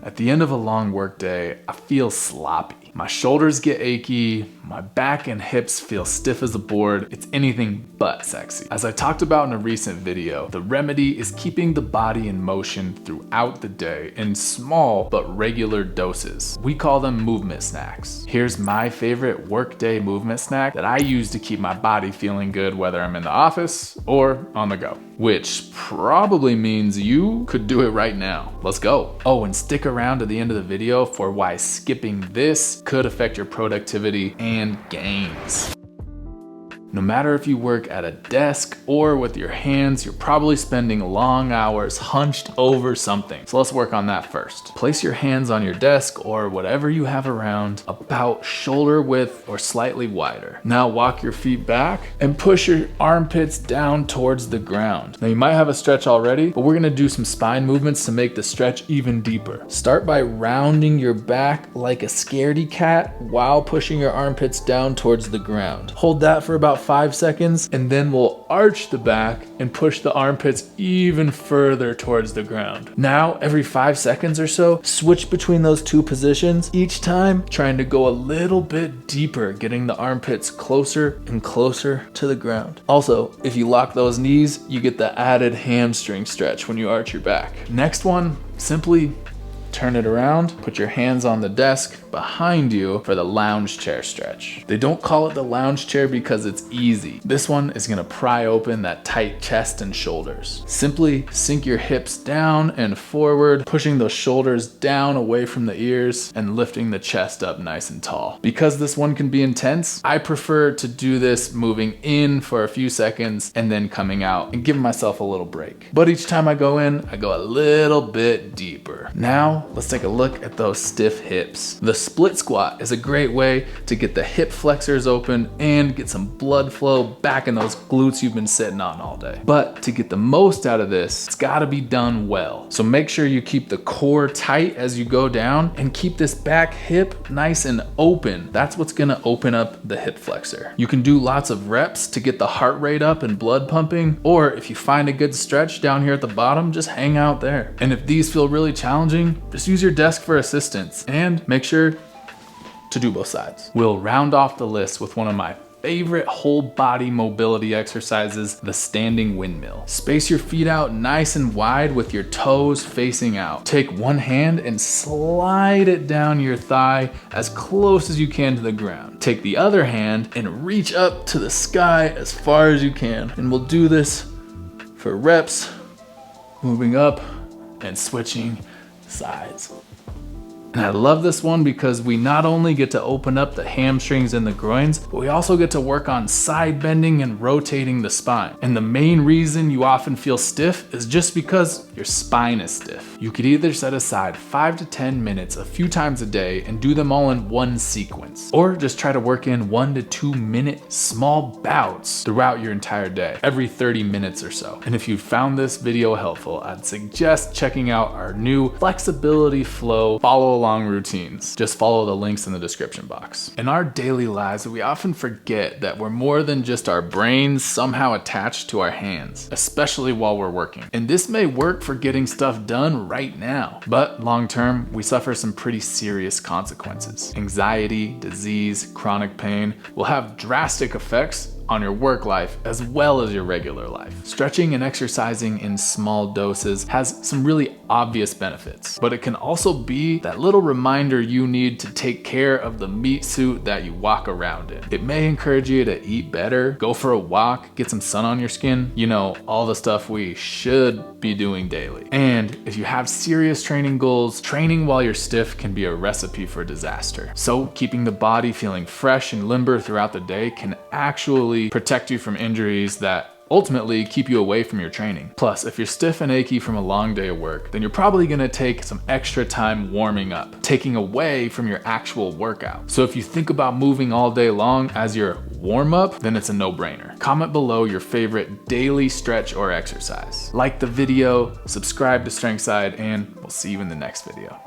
At the end of a long workday, I feel sloppy. My shoulders get achy, my back and hips feel stiff as a board. It's anything but sexy. As I talked about in a recent video, the remedy is keeping the body in motion throughout the day in small but regular doses. We call them movement snacks. Here's my favorite workday movement snack that I use to keep my body feeling good whether I'm in the office or on the go. Which probably means you could do it right now. Let's go. Oh, and stick around to the end of the video for why skipping this could affect your productivity and gains. No matter if you work at a desk or with your hands, you're probably spending long hours hunched over something. So let's work on that first. Place your hands on your desk or whatever you have around about shoulder width or slightly wider. Now walk your feet back and push your armpits down towards the ground. Now you might have a stretch already, but we're gonna do some spine movements to make the stretch even deeper. Start by rounding your back like a scaredy cat while pushing your armpits down towards the ground. Hold that for about 5 seconds, and then we'll arch the back and push the armpits even further towards the ground. Now, every 5 seconds or so, switch between those two positions, each time trying to go a little bit deeper, getting the armpits closer and closer to the ground. Also, if you lock those knees, you get the added hamstring stretch when you arch your back. Next one, simply turn it around, put your hands on the desk behind you for the lounge chair stretch. They don't call it the lounge chair because it's easy. This one is gonna pry open that tight chest and shoulders. Simply sink your hips down and forward, pushing those shoulders down away from the ears and lifting the chest up nice and tall. Because this one can be intense, I prefer to do this moving in for a few seconds and then coming out and giving myself a little break. But each time I go in, I go a little bit deeper. Now, let's take a look at those stiff hips. The split squat is a great way to get the hip flexors open and get some blood flow back in those glutes you've been sitting on all day. But to get the most out of this, it's gotta be done well. So make sure you keep the core tight as you go down and keep this back hip nice and open. That's what's gonna open up the hip flexor. You can do lots of reps to get the heart rate up and blood pumping, or if you find a good stretch down here at the bottom, just hang out there. And if these feel really challenging, just use your desk for assistance and make sure to do both sides. We'll round off the list with one of my favorite whole body mobility exercises, the standing windmill. Space your feet out nice and wide with your toes facing out. Take one hand and slide it down your thigh as close as you can to the ground. Take the other hand and reach up to the sky as far as you can. And we'll do this for reps, moving up and switching sides. And I love this one because we not only get to open up the hamstrings and the groins, but we also get to work on side bending and rotating the spine. And the main reason you often feel stiff is just because your spine is stiff. You could either set aside 5 to 10 minutes a few times a day and do them all in one sequence, or just try to work in 1 to 2 minute small bouts throughout your entire day, every 30 minutes or so. And if you found this video helpful, I'd suggest checking out our new flexibility flow follow along routines. Just follow the links in the description box. In our daily lives, we often forget that we're more than just our brains somehow attached to our hands, especially while we're working. And this may work for getting stuff done right now, but long term, we suffer some pretty serious consequences. Anxiety, disease, chronic pain will have drastic effects on your work life as well as your regular life. Stretching and exercising in small doses has some really obvious benefits, but it can also be that little reminder you need to take care of the meat suit that you walk around in. It may encourage you to eat better, go for a walk, get some sun on your skin, you know, all the stuff we should be doing daily. And if you have serious training goals, training while you're stiff can be a recipe for disaster. So keeping the body feeling fresh and limber throughout the day can actually protect you from injuries that ultimately keep you away from your training. Plus, if you're stiff and achy from a long day of work, then you're probably gonna take some extra time warming up, taking away from your actual workout. So if you think about moving all day long as your warm up, then it's a no-brainer. Comment below your favorite daily stretch or exercise. Like the video, subscribe to StrengthSide, and we'll see you in the next video.